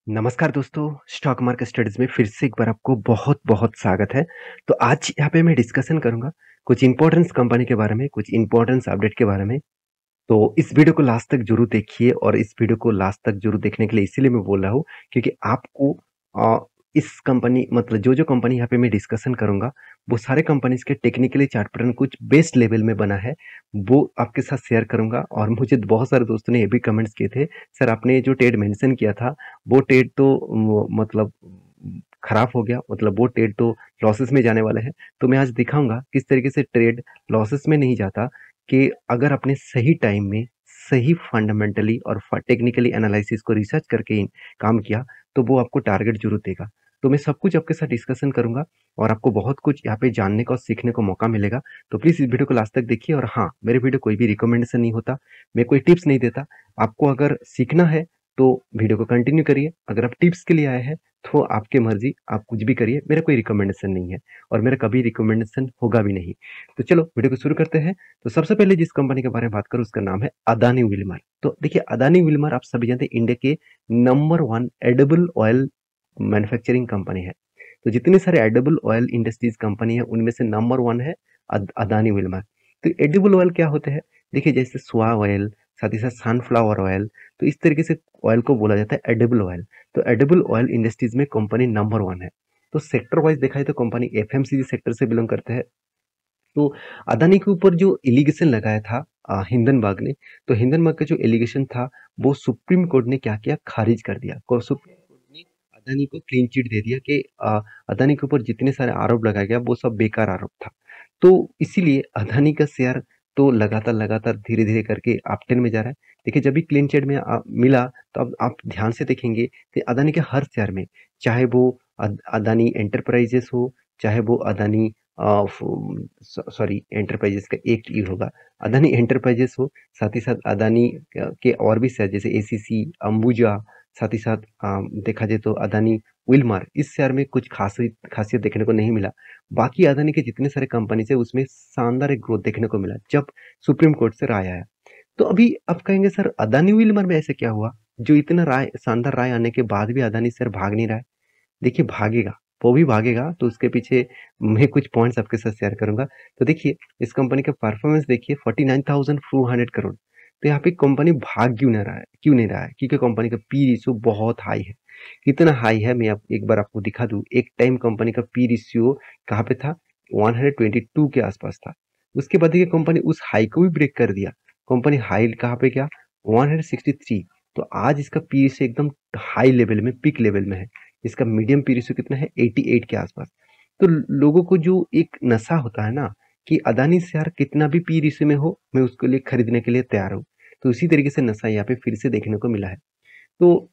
नमस्कार दोस्तों, stock market studies में फिर से एक बार आपको बहुत-बहुत स्वागत है। तो आज यहाँ पे मैं डिस्कशन करूँगा कुछ इम्पोर्टेंस कंपनी के बारे में, कुछ इम्पोर्टेंस अपडेट के बारे में। तो इस वीडियो को लास्ट तक ज़रूर देखिए और इस वीडियो को लास्ट तक ज़रूर देखने के लिए इसीलिए मैं बोल रहा हूँ क्योंकि आपको इस कंपनी मतलब जो-जो कंपनी यहाँ पे मैं डिस्कशन करूँगा, वो सारे कंपनीज़ के टेक्निकली चार्ट पैटर्न कुछ बेस्ट लेवल में बना है, वो आपके साथ शेयर करूँगा और मुझे बहुत सारे दोस्तों ने ये भी कमेंट्स किए थे, सर आपने जो ट्रेड मेंशन किया था, वो ट्रेड तो मतलब खराब हो गया, मतलब वो ट्रेड तो लॉसेस में जाने वाला है। तो मैं आज दिखाऊँगा किस तरीके से ट्रेड लॉसेस में नहीं जाता कि अगर आपने सही टाइम में सही फंडामेंटली और टेक्निकली एनालिसिस को रिसर्च करके काम किया तो वो आपको टारगेट जरूर देगा। तो मैं सब कुछ आपके साथ डिस्कशन करूंगा और आपको बहुत कुछ यहाँ पे जानने का और सीखने को मौका मिलेगा। तो प्लीज इस वीडियो को लास्ट तक देखिए और हाँ, मेरे वीडियो कोई भी रिकमेंडेशन नहीं होता, मैं कोई टिप्स नहीं देता। आपको अगर सीखना है तो वीडियो को कंटिन्यू करिए, अगर आप टिप्स के लिए आए हैं तो आपकी मर्जी, आप कुछ भी करिए, मेरा कोई रिकमेंडेशन नहीं है और मेरा कभी रिकमेंडेशन होगा भी नहीं। तो चलो वीडियो को शुरू करते हैं। तो सबसे पहले जिस कंपनी के बारे में बात करूँ उसका नाम है अदानी विल्मर। तो देखिए अदानी विल्मर आप सभी जानते हैं इंडिया के number 1 edible oil manufacturing company है। तो जितने सारे एडिबल ऑयल इंडस्ट्रीज कंपनी है उनमें से नंबर 1 है अदानी विल्मर। तो एडिबल ऑयल क्या होते हैं? देखिए जैसे सोया ऑयल, साथ ही साथ सनफ्लावर ऑयल, तो इस तरीके से ऑयल को बोला जाता है एडिबल ऑयल। तो एडिबल ऑयल इंडस्ट्रीज में कंपनी नंबर 1 है। तो सेक्टर वाइज देखा जाए तो कंपनी एफएमसीजी सेक्टर से बिलोंग करते हैं। तो अदानी के ऊपर जो एलिगेशन लगाया था हिंडनबर्ग ने, तो हिंडनबर्ग का जो एलिगेशन था वो सुप्रीम कोर्ट ने क्या किया, खारिज कर दिया। सुप्रीम कोर्ट ने अदानी को क्लीन चिट दे दिया कि अदानी के ऊपर जितने सारे आरोप लगाया गया वो सब बेकार आरोप था। तो इसीलिए अदानी का शेयर तो लगातार लगातार धीरे धीरे करके अपट्रेंड में जा रहा है। देखिए जब भी क्लीन चिट में मिला तो अब आप ध्यान से देखेंगे कि अदानी के हर शेयर में, चाहे वो अदानी एंटरप्राइजेस हो, चाहे वो अदानी सॉरी एंटरप्राइजेस का एक ई होगा, अदानी एंटरप्राइजेस हो, साथ ही साथ अदानी के और भी शेयर जैसे एसीसी, अंबुजा, साथ ही साथ देखा जाए तो अदानी विल्मर, इस शेयर में कुछ खासियत खासियत देखने को नहीं मिला। बाकी अदानी के जितने सारे कंपनीज है उसमें शानदार एक ग्रोथ देखने को मिला जब सुप्रीम कोर्ट से राय आया। तो अभी आप कहेंगे सर अदानी विल्मर में ऐसे क्या हुआ जो इतना राय शानदार राय आने के बाद भी अदानी शेयर भाग नहीं रहा है? देखिए भागेगा, वो भी भागेगा, तो उसके पीछे मैं कुछ पॉइंट्स आपके साथ शेयर करूँगा। तो देखिए, इस कंपनी का परफॉर्मेंस देखिए 49,200 करोड़। तो यहाँ पे कंपनी भाग क्यों नहीं रहा है? क्योंकि कंपनी का पी रेशियो बहुत हाई है। कितना हाई है मैं आप एक बार आपको दिखा दूँ। एक टाइम कंपनी का पी रेशियो कहाँ पे था? 122 के आसपास था। उसके बाद देखिए कंपनी उस हाई को भी ब्रेक कर दिया। कंपनी हाई कहाँ पे गया? 163। तो आज इसका पी रेशियो एकदम हाई लेवल में, पीक लेवल में है। इसका मीडियम पी रेशियो कितना है? 88 के आसपास। तो लोगों को जो एक नशा होता है ना कि अदानी शेयर कितना भी पी रेशियो में हो, मैं उसके लिए खरीदने के लिए तैयार हूँ। तो इसी तरीके से नशा यहाँ पे फिर से देखने को मिला है। तो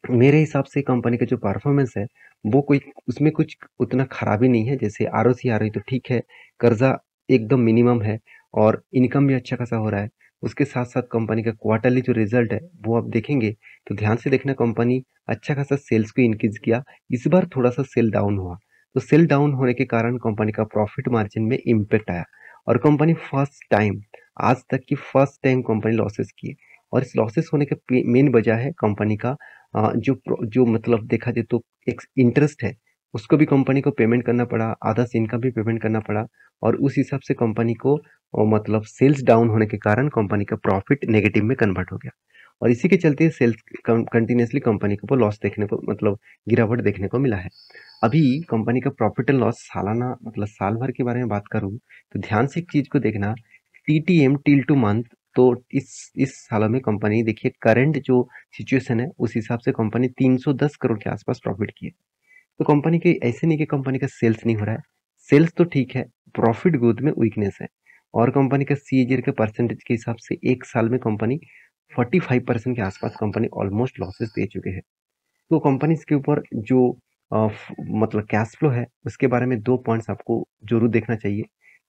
मेरे हिसाब से कंपनी का जो परफॉर्मेंस है वो कोई उसमें कुछ उतना खराबी नहीं है। जैसे आरओसी आ रही तो ठीक है, कर्जा एकदम मिनिमम है और इनकम भी अच्छा खासा हो रहा है। उसके साथ साथ कंपनी का क्वार्टरली जो रिजल्ट है वो आप देखेंगे तो ध्यान से देखना, कंपनी अच्छा खासा सेल्स को इंक्रीज किया। इस बार थोड़ा सा सेल डाउन हुआ, तो सेल डाउन होने के कारण कंपनी का प्रॉफिट मार्जिन में इम्पेक्ट आया और कंपनी फर्स्ट टाइम, आज तक की फर्स्ट टाइम कंपनी लॉसेस की। और इस लॉसेस होने के मेन वजह है कंपनी का जो मतलब देखा जाए तो एक इंटरेस्ट है, उसको भी कंपनी को पेमेंट करना पड़ा, आधा इनका भी पेमेंट करना पड़ा और उस हिसाब से कंपनी को मतलब सेल्स डाउन होने के कारण कंपनी का प्रॉफिट नेगेटिव में कन्वर्ट हो गया और इसी के चलते सेल्स कंटिन्यूसली कंपनी को लॉस देखने को मतलब गिरावट देखने को मिला है। अभी कंपनी का प्रॉफिट एंड लॉस सालाना मतलब साल भर के बारे में बात करूं तो ध्यान से एक चीज को देखना, टीटीएम टिल टू मंथ। तो इस साल में कंपनी देखिए करंट जो सिचुएशन है उस हिसाब से कंपनी 310 करोड़ के आसपास प्रॉफिट की है। तो कंपनी के ऐसे नहीं कि कंपनी का सेल्स नहीं हो रहा है, सेल्स तो ठीक है, प्रॉफिट ग्रोथ में वीकनेस है। और कंपनी का सीएजीआर के परसेंटेज के हिसाब से एक साल में कंपनी 45% के आसपास कंपनी ऑलमोस्ट लॉसेस दे चुके हैं। तो कंपनी के ऊपर जो मतलब कैश फ्लो है उसके बारे में दो पॉइंट्स आपको जरूर देखना चाहिए।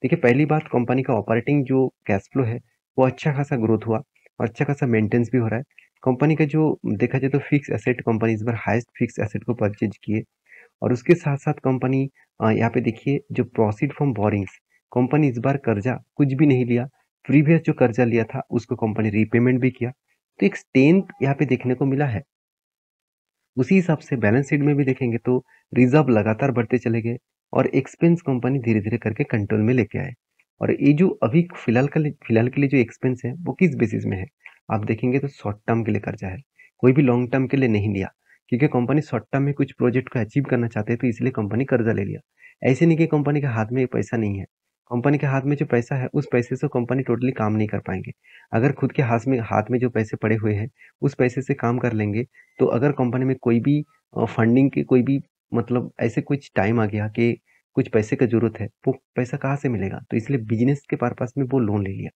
देखिए पहली बात, कंपनी का ऑपरेटिंग जो कैश फ्लो है वो अच्छा खासा ग्रोथ हुआ और अच्छा खासा मेंटेनेंस भी हो रहा है। कंपनी का जो देखा जाए तो फिक्स एसेट, कंपनी इस बार हाईएस्ट फिक्स एसेट को परचेज किए और उसके साथ साथ कंपनी यहाँ पे देखिए जो प्रोसीड फ्रॉम बोरिंग्स, कंपनी इस बार कर्जा कुछ भी नहीं लिया, प्रीवियस जो कर्जा लिया था उसको कंपनी रीपेमेंट भी किया। तो एक स्ट्रेंथ यहाँ पे देखने को मिला है। उसी हिसाब से बैलेंस शीट में भी देखेंगे तो रिजर्व लगातार बढ़ते चले गए और एक्सपेंस कंपनी धीरे-धीरे करके कंट्रोल में लेके आए। और ये जो अभी फिलहाल के लिए जो एक्सपेंस है वो किस बेसिस में है? आप देखेंगे तो शॉर्ट टर्म के लिए कर्जा है। कोई भी लॉन्ग टर्म के लिए नहीं लिया, क्योंकि कंपनी शॉर्ट टर्म में कुछ प्रोजेक्ट को अचीव करना चाहते हैं तो इसलिए कंपनी कर्जा ले लिया। ऐसे नहीं कि कंपनी के हाथ में पैसा नहीं है। कंपनी के हाथ में जो पैसा है उस पैसे से कंपनी टोटली काम नहीं कर पाएँगे। अगर खुद के हाथ में जो पैसे पड़े हुए हैं उस पैसे से काम कर लेंगे, तो अगर कंपनी में कोई भी फंडिंग की कोई भी मतलब ऐसे कुछ टाइम आ गया कि कुछ पैसे का ज़रूरत है, वो पैसा कहाँ से मिलेगा? तो इसलिए बिज़नेस के पर्पज़ में वो लोन ले लिया।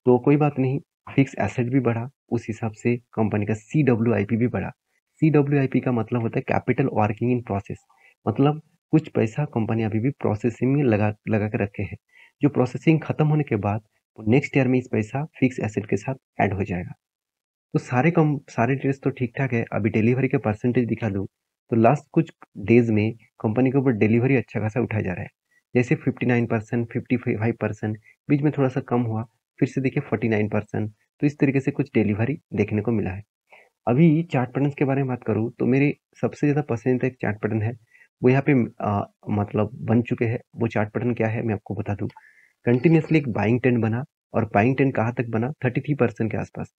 तो कोई बात नहीं, फिक्स एसेट भी बढ़ा, उस हिसाब से कंपनी का सीडब्ल्यूआईपी भी बढ़ा। सीडब्ल्यूआईपी का मतलब होता है कैपिटल वर्किंग इन प्रोसेस, मतलब कुछ पैसा कंपनी अभी भी प्रोसेसिंग में लगा लगा के रखे हैं। जो प्रोसेसिंग खत्म होने के बाद, वो नेक्स्ट ईयर में इस पैसा फिक्स एसेट के साथ ऐड हो जाएगा। तो सारे डेज़ तो ठीक-ठाक है। अभी डिलीवरी के परसेंटेज दिखा दूँ, तो लास्ट कुछ डेज़ में कंपनी के ऊपर डिलीवरी अच्छा खासा उठाया जा रहा है। जैसे 59%, 55%, बीच में थोड़ा-सा कम हुआ, फिर से देखिए 49%, तो इस तरीके से कुछ डिलीवरी देखने को मिला है। अभी चार्ट पैटर्न्स के बारे में बात करूँ, तो मेरे सबसे ज़्यादा पसंदीदा एक चार्ट पैटर्न है, वो यहाँ पे मतलब बन चुके हैं। वो चार्ट पैटर्न क्या है, मैं आपको बता दूँ। कंटिन्यूअसली एक बाइंग ट्रेंड बना और बाइंग ट्रेंड कहाँ तक बना, 33% के आसपास।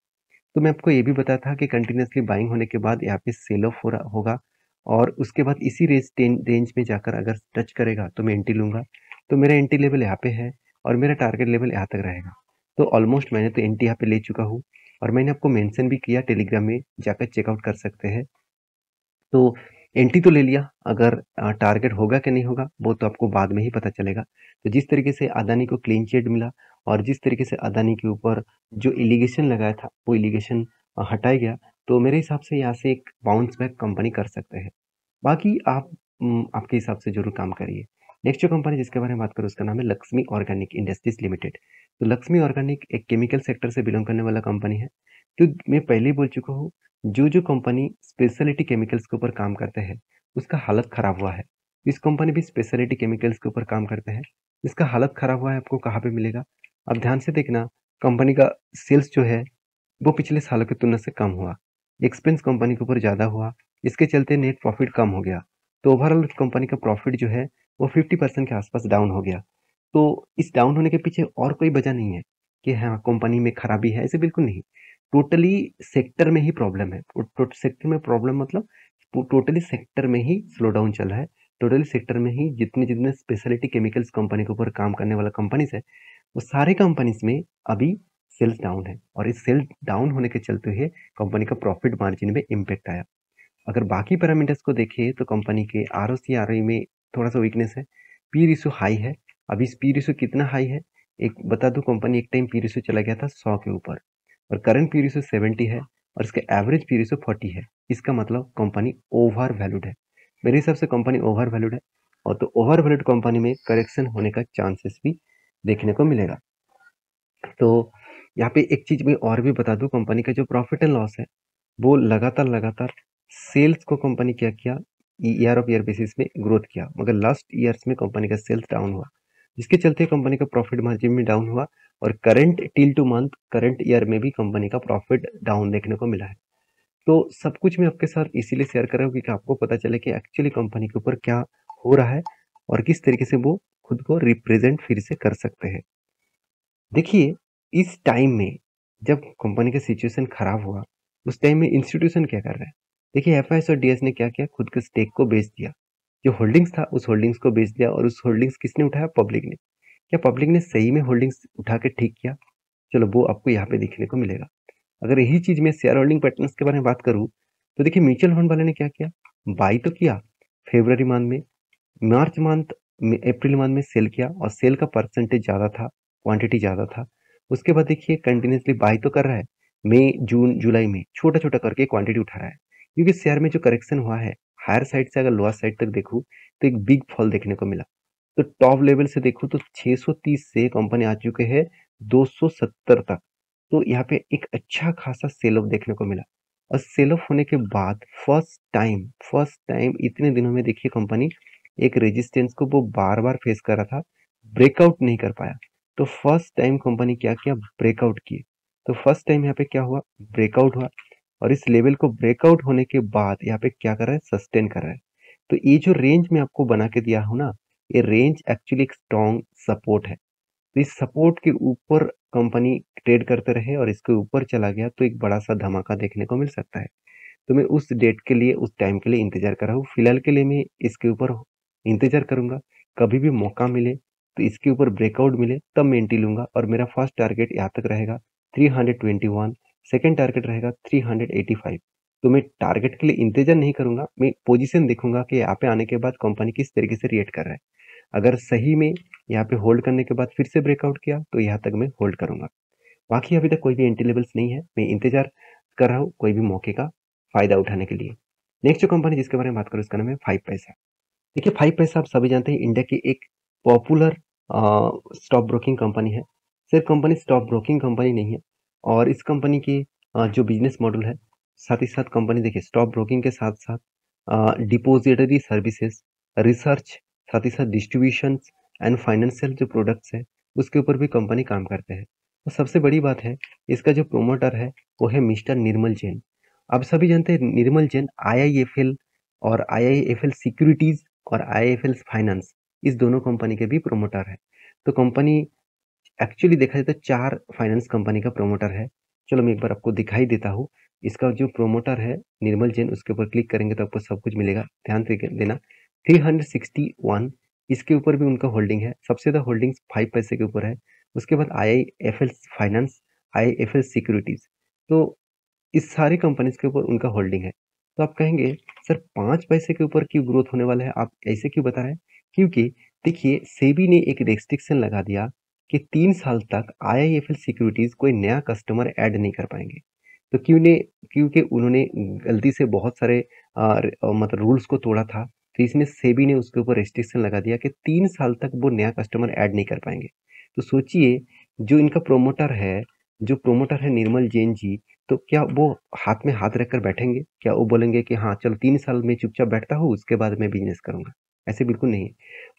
तो मैं आपको ये भी बताया था कि कंटिन्यूअसली बाइंग होने के बाद यहाँ पे सेल ऑफ हो रहा होगा और उसके बाद इसी रेंज में जाकर अगर टच करेगा तो मैं एंट्री लूंगा। तो मेरा एंट्री लेवल यहाँ पे है और मेरा टारगेट लेवल यहाँ तक रहेगा। तो ऑलमोस्ट मैंने तो एंट्री यहाँ पे ले चुका हूँ और मैंने आपको मेंशन भी किया, टेलीग्राम में जाकर चेकआउट कर सकते हैं। तो एंट्री तो ले लिया, अगर टारगेट होगा कि नहीं होगा वो तो आपको बाद में ही पता चलेगा। तो जिस तरीके से अदानी को क्लीन चिट मिला और जिस तरीके से अदानी के ऊपर जो एलिगेशन लगाया था वो एलिगेशन हटाया गया, तो मेरे हिसाब से यहाँ से एक बाउंस बैक कंपनी कर सकते हैं। बाकी आप आपके हिसाब से ज़रूर काम करिए। नेक्स्ट जो कंपनी जिसके बारे में बात करूँ उसका नाम है लक्ष्मी ऑर्गेनिक इंडस्ट्रीज़ लिमिटेड। तो लक्ष्मी ऑर्गेनिक एक केमिकल सेक्टर से बिलॉन्ग करने वाला कंपनी है। तो मैं पहले ही बोल चुका हूँ, जो कंपनी स्पेशलिटी केमिकल्स के ऊपर काम करते हैं, उसका हालत खराब हुआ है। इस कंपनी भी स्पेशलिटी केमिकल्स के ऊपर काम करते हैं। इसका हालत खराब हुआ है, आपको कहाँ पे मिलेगा? आप ध्यान से देखना, कंपनी का सेल्स जो है वो पिछले सालों की तुलना से कम हुआ। एक्सपेंस कंपनी के ऊपर ज़्यादा हुआ, इसके चलते नेट प्रॉफिट कम हो गया। तो ओवरऑल कंपनी का प्रॉफिट जो है वो 50% के आसपास डाउन हो गया। तो इस डाउन होने के पीछे और कोई वजह नहीं है कि हाँ, कंपनी में खराबी है, ऐसे बिल्कुल नहीं। टोटली सेक्टर में ही प्रॉब्लम है। सेक्टर में प्रॉब्लम मतलब टोटली सेक्टर में ही स्लो डाउन चल रहा है। टोटली सेक्टर में ही जितने-जितने स्पेशलिटी केमिकल्स कंपनी के ऊपर काम करने वाला कंपनीज़ है, वो सारे कंपनीज़ में अभी सेल्स डाउन है और इस सेल्स डाउन होने के चलते हुए कंपनी का प्रॉफिट मार्जिन में इम्पैक्ट आया। अगर बाकी पैरामीटर्स को देखें तो कंपनी के आरओसी आरओई में थोड़ा-सा वीकनेस है। पी रेशियो हाई है। अभी इस पी रेशियो कितना हाई है? एक बता दूँ, कंपनी एक टाइम पी रेशियो चला गया था 100 के ऊपर और करंट पी रेशियो 70 है और इसका एवरेज पी रेशियो 40 है। इसका मतलब कंपनी ओवर वैल्यूड है। मेरे हिसाब से कंपनी ओवर वैल्यूड है और तो ओवर वैल्यूड कंपनी में करेक्शन होने का चांसेस भी देखने को मिलेगा। तो यहाँ पे एक चीज़ मैं और भी बता दूँ, कंपनी का जो प्रॉफिट एंड लॉस है, वो लगातार सेल्स को कंपनी क्या किया, ईयर ऑफ ईयर बेसिस में ग्रोथ किया, मगर लास्ट ईयर्स में कंपनी का सेल्स डाउन हुआ, जिसके चलते कंपनी का प्रॉफिट मार्जिन में डाउन हुआ और current till two month current year में भी कंपनी का प्रॉफिट डाउन देखने को मिला है। तो सब कुछ मैं आपके साथ इसीलिए शेयर कर रहा हूँ क्योंकि आपको पता चले कि एक्चुअली कंपनी के ऊपर क्या हो रहा है और किस तरीके से वो खुद को रिप्रेजेंट फिर से कर सकते हैं। देखिए, इस टाइम में जब कंपनी का सिचुएशन खराब हुआ, उस टाइम में इंस्टीट्यूशन क्या कर रहा है? देखिए, एफआईएस और डीएस ने क्या किया, खुद के स्टेक को बेच दिया। जो होल्डिंग्स था, उस होल्डिंग्स को बेच दिया और उस होल्डिंग्स किसने उठाया? पब्लिक ने। क्या पब्लिक ने सही में होल्डिंग्स उठा के ठीक किया? चलो, वो आपको यहाँ पे देखने को मिलेगा। अगर यही चीज़ मैं शेयर होल्डिंग पैटर्न्स के बारे में बात करूँ, तो देखिए म्यूचुअल फंड वाले ने क्या किया? बाई तो किया, फरवरी मंथ में, मार्च मंथ में, अप्रैल मंथ में सेल किया और सेल का परसेंटेज ज़्यादा था, क्वांटिटी ज़्यादा था। उसके बाद देखिए कंटिन्यूअसली बाय तो कर रहा है, मई, जून, जुलाई में छोटा-छोटा करके क्वांटिटी उठा रहा है। क्योंकि शेयर में जो करेक्शन हुआ है, हायर साइड से अगर लोअर साइड तक देखूँ, तो एक बिग फॉल देखने को मिला। तो टॉप लेवल से देखूँ तो 630 से कंपनी आ चुके हैं 270 तक। तो यहाँ पे एक अच्छा खासा सेल ऑफ देखने को मिला और सेल ऑफ होने के बाद फर्स्ट टाइम इतने दिनों में देखिए कंपनी एक रेजिस्टेंस को वो बार-बार फेस कर रहा था, ब्रेकआउट नहीं कर पाया। तो फर्स्ट टाइम कंपनी क्या किया? ब्रेकआउट किए। तो फर्स्ट टाइम यहाँ पे क्या हुआ? ब्रेकआउट हुआ और इस लेवल को ब्रेकआउट होने के बाद यहाँ पे क्या कर रहा है, सस्टेन कर रहा है। तो ये जो रेंज मैं आपको बना के दिया हूँ ना, ये रेंज एक्चुअली एक स्ट्रॉन्ग सपोर्ट है। तो इस सपोर्ट के ऊपर कंपनी ट्रेड करते रहे और इसके ऊपर चला गया तो एक बड़ा सा धमाका देखने को मिल सकता है। तो मैं उस डेट के लिए, उस टाइम के लिए इंतजार कर रहा हूँ। फिलहाल के लिए मैं इसके ऊपर इंतजार करूंगा। कभी भी मौका मिले तो इसके ऊपर ब्रेकआउट मिले तब मैं एंट्री लूंगा, और मेरा फर्स्ट टारगेट यहाँ तक रहेगा 321, सेकेंड टारगेट रहेगा 385। तो मैं टारगेट के लिए इंतजार नहीं करूंगा, मैं पोजीशन देखूंगा कि यहाँ पे आने के बाद कंपनी किस तरीके से रिएक्ट कर रहा है। अगर सही में यहाँ पे होल्ड करने के बाद फिर से ब्रेकआउट किया तो यहाँ तक मैं होल्ड करूंगा। बाकी अभी तक कोई भी एंट्री लेवल्स नहीं है, मैं इंतजार कर रहा हूँ कोई भी मौके का फायदा उठाने के लिए। नेक्स्ट जो कंपनी जिसके बारे में बात करूँ उसका नाम है 5 पैसा। देखिए 5 पैसा आप सभी जानते हैं इंडिया की एक पॉपुलर स्टॉक ब्रोकिंग कंपनी है। सिर्फ कंपनी स्टॉक ब्रोकिंग कंपनी नहीं है, और इस कंपनी की जो बिजनेस मॉडल है, साथ ही साथ कंपनी देखिए स्टॉक ब्रोकिंग के साथ साथ डिपोजिटरी सर्विसेज, रिसर्च, साथ ही साथ डिस्ट्रीब्यूशन एंड फाइनेंशियल जो प्रोडक्ट्स है उसके ऊपर भी कंपनी काम करते हैं। और सबसे बड़ी बात है, इसका जो प्रोमोटर है वो है मिस्टर निर्मल जैन। आप सभी जानते हैं निर्मल जैन आईआईएफएल और आईआईएफएल सिक्योरिटीज और आईआईएफएल फाइनेंस, इस दोनों कंपनी के भी प्रोमोटर है। तो कंपनी एक्चुअली देखा जाए तो 4 फाइनेंस कंपनी का प्रोमोटर है। चलो मैं एक बार आपको दिखाई देता हूँ। इसका जो प्रोमोटर है निर्मल जैन, उसके ऊपर क्लिक करेंगे तो आपको सब कुछ मिलेगा। ध्यान से देना 361 इसके ऊपर भी उनका होल्डिंग है। सबसे ज़्यादा होल्डिंग्स 5 पैसे के ऊपर है। उसके बाद आईआईएफएल फाइनेंस, आईआईएफएल सिक्योरिटीज, तो इस सारी कंपनीज के ऊपर उनका होल्डिंग है। तो आप कहेंगे सर 5 पैसे के ऊपर क्यों ग्रोथ होने वाला है, आप ऐसे क्यों बता रहे हैं? क्योंकि देखिए सेबी ने एक रेस्ट्रिक्शन लगा दिया कि 3 साल तक आईआईएफएल सिक्योरिटीज कोई नया कस्टमर ऐड नहीं कर पाएंगे। तो क्योंकि उन्होंने गलती से बहुत सारे मतलब रूल्स को तोड़ा था, तो इसमें सेबी ने उसके ऊपर रेस्ट्रिक्शन लगा दिया कि 3 साल तक वो नया कस्टमर ऐड नहीं कर पाएंगे। तो सोचिए जो इनका प्रोमोटर है, जो प्रोमोटर है निर्मल जैन जी, तो क्या वो हाथ में हाथ रखकर बैठेंगे? क्या वो बोलेंगे कि हाँ चलो 3 साल में चुपचाप बैठता हूँ उसके बाद मैं बिजनेस करूंगा? ऐसे बिल्कुल नहीं।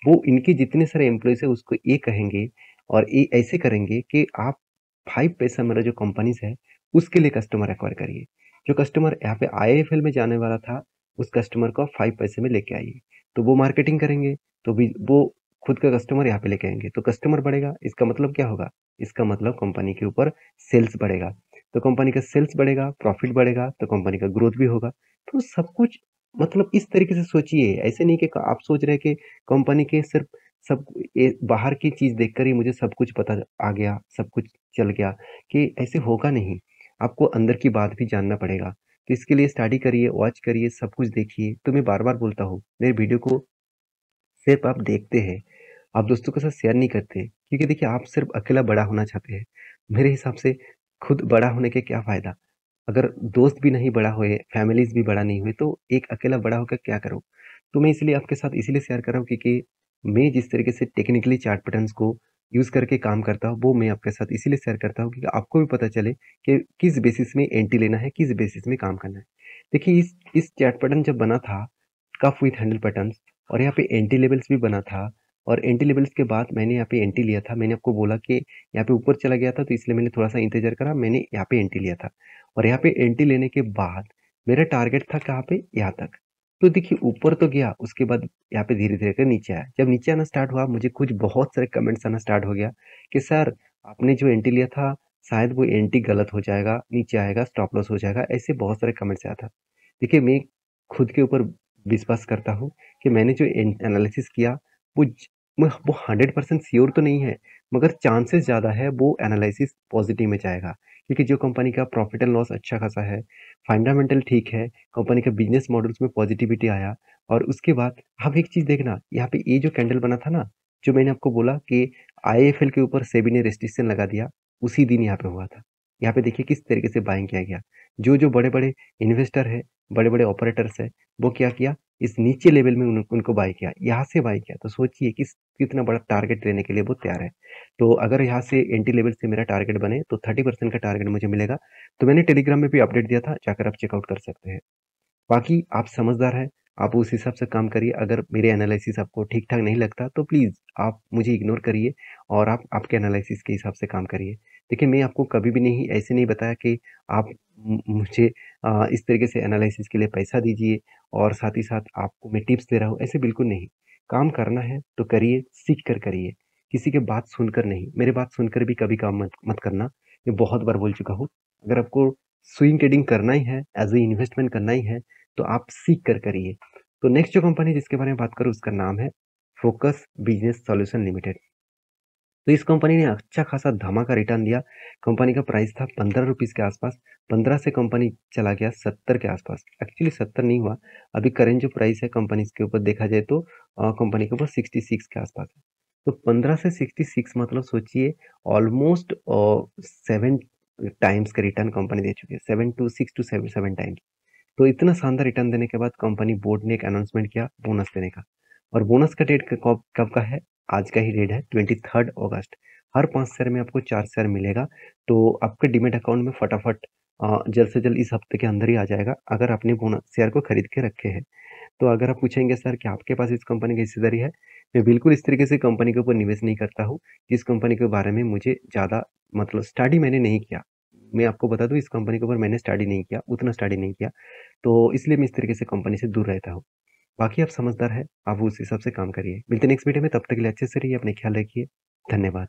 वो इनके जितने सारे एम्प्लॉयज है उसको ये कहेंगे और ये ऐसे करेंगे कि आप 5 पैसा मेरा जो कंपनीज है उसके लिए कस्टमर एक्वायर करिए। जो कस्टमर यहाँ पे आईआईएफएल में जाने वाला था उस कस्टमर को 5 पैसे में लेके आइए। तो वो मार्केटिंग करेंगे तो भी वो खुद का कस्टमर यहाँ पे लेके आएंगे, तो कस्टमर बढ़ेगा। इसका मतलब क्या होगा? इसका मतलब कंपनी के ऊपर सेल्स बढ़ेगा। तो कंपनी का सेल्स बढ़ेगा, प्रॉफिट बढ़ेगा, तो कंपनी का ग्रोथ भी होगा। तो सब कुछ मतलब इस तरीके से सोचिए। ऐसे नहीं कि आप सोच रहे हैं कि कंपनी के सिर्फ सब ये बाहर की चीज देखकर ही मुझे सब कुछ पता आ गया, सब कुछ चल गया, कि ऐसे होगा नहीं। आपको अंदर की बात भी जानना पड़ेगा। तो इसके लिए स्टडी करिए, वॉच करिए, सब कुछ देखिए। तो मैं बार बार बोलता हूँ मेरे वीडियो को सिर्फ आप देखते हैं, आप दोस्तों के साथ शेयर नहीं करते, क्योंकि देखिए आप सिर्फ अकेला बड़ा होना चाहते हैं। मेरे हिसाब से खुद बड़ा होने के क्या फायदा? अगर दोस्त भी नहीं बड़ा हुए, फैमिलीज भी बड़ा नहीं हुए, तो एक अकेला बड़ा होकर क्या करूं? तो मैं इसलिए आपके साथ इसीलिए शेयर कर रहा हूँ क्योंकि मैं जिस तरीके से टेक्निकली चार्ट पैटर्न्स को यूज करके काम करता हूँ वो मैं आपके साथ इसीलिए शेयर करता हूँ क्योंकि आपको भी पता चले कि किस बेसिस में एंट्री लेना है, किस बेसिस में काम करना है। देखिए इस चार्ट पैटर्न जब बना था कफ विथ हैंडल पैटर्न, और यहाँ पे एंट्री लेवल्स भी बना था, और एंट्री लेवल्स के बाद मैंने यहाँ पे एंट्री लिया था। मैंने आपको बोला कि यहाँ पे ऊपर चला गया था तो इसलिए मैंने थोड़ा सा इंतजार करा, मैंने यहाँ पे एंट्री लिया था। और यहाँ पे एंट्री लेने के बाद मेरा टारगेट था कहाँ पे, यहाँ तक। तो देखिए ऊपर तो गया, उसके बाद यहाँ पे धीरे धीरे कर नीचे आया। जब नीचे आना स्टार्ट हुआ मुझे कुछ बहुत सारे कमेंट्स आना स्टार्ट हो गया कि सर आपने जो एंट्री लिया था शायद वो एंट्री गलत हो जाएगा, नीचे आएगा, स्टॉप लॉस हो जाएगा, ऐसे बहुत सारे कमेंट्स आया था। देखिए मैं खुद के ऊपर विश्वास करता हूँ कि मैंने जो एनालिसिस किया वो वो 100% श्योर तो नहीं है, मगर चांसेस ज़्यादा है वो एनालिसिस पॉजिटिव में जाएगा। क्योंकि जो कंपनी का प्रॉफिट एंड लॉस अच्छा खासा है, फंडामेंटल ठीक है, कंपनी का बिजनेस मॉडल्स में पॉजिटिविटी आया। और उसके बाद आप एक चीज़ देखना, यहाँ पे ये जो कैंडल बना था ना, जो मैंने आपको बोला कि आईएफएल के ऊपर सेबी ने रेस्ट्रिक्शन लगा दिया, उसी दिन यहाँ पे हुआ था। यहाँ पे देखिए किस तरीके से बाइंग किया गया। जो जो बड़े बड़े इन्वेस्टर है, बड़े बड़े ऑपरेटर्स है, वो क्या किया, इस नीचे लेवल में उनको बाय किया, यहाँ से बाय किया। तो सोचिए कितना बड़ा टारगेट लेने के लिए वो तैयार है। तो अगर यहाँ से एंट्री लेवल से मेरा टारगेट बने तो 30% का टारगेट मुझे मिलेगा। तो मैंने टेलीग्राम में भी अपडेट दिया था, जाकर आप चेकआउट कर सकते हैं। बाकी आप समझदार हैं, आप उस हिसाब से काम करिए। अगर मेरे एनालिसिस आपको ठीक-ठाक नहीं लगता तो प्लीज़ आप मुझे इग्नोर करिए और आप आपके एनालिसिस के हिसाब से काम करिए। देखिए, मैं आपको कभी भी नहीं ऐसे नहीं बताया कि आप मुझे इस तरीके से एनालिसिस के लिए पैसा दीजिए और साथ ही साथ आपको मैं टिप्स दे रहा हूँ, ऐसे बिल्कुल नहीं। काम करना है तो करिए, सीख कर करिए, किसी की बात सुनकर नहीं। मेरी बात सुनकर भी कभी काम मत मत करना, मैं बहुत बार बोल चुका हूँ। अगर आपको स्विंग ट्रेडिंग करना ही है, एज़ अ इन्वेस्टमेंट करना ही है, तो आप सीख कर करिए। तो नेक्स्ट जो कंपनी जिसके बारे में बात करूँ उसका नाम है फोकस बिजनेस सॉल्यूशन लिमिटेड। तो इस कंपनी ने अच्छा खासा धमाका रिटर्न दिया। कंपनी का प्राइस था ₹15 के आसपास, 15 से कंपनी चला गया 70 के आसपास। एक्चुअली 70 नहीं हुआ, अभी करंट जो प्राइस है कंपनी के ऊपर देखा जाए तो कंपनी के ऊपर 66 के आसपास है। तो 15 से 66 मतलब सोचिए ऑलमोस्ट 7 टाइम्स का रिटर्न कंपनी दे चुकी है। 7 टू 6 टू 7 7 टाइम्स। तो इतना शानदार रिटर्न देने के बाद कंपनी बोर्ड ने एक अनाउंसमेंट किया बोनस देने का। और बोनस का डेट कब कब का है? आज का ही डेट है 23 अगस्त। हर 5 शेयर में आपको 4 शेयर मिलेगा। तो आपके डीमैट अकाउंट में फटाफट जल्द से जल्द इस हफ्ते के अंदर ही आ जाएगा, अगर आपने बोनस शेयर को खरीद के रखे हैं। तो अगर आप पूछेंगे सर क्या आपके पास इस कंपनी की हिस्सेदारी है? मैं बिल्कुल इस तरीके से कंपनी के ऊपर निवेश नहीं करता हूँ, जिस कंपनी के बारे में मुझे ज़्यादा मतलब स्टडी मैंने नहीं किया। मैं आपको बता दूँ इस कंपनी के ऊपर मैंने स्टडी नहीं किया, उतना स्टडी नहीं किया। तो इसलिए मैं इस तरीके से कंपनी से दूर रहता हूँ। बाकी आप समझदार हैं, आप उस हिसाब से काम करिए। मिलते हैं नेक्स्ट वीडियो में, तब तक के लिए अच्छे से रहिए, अपना ख्याल रखिए। धन्यवाद।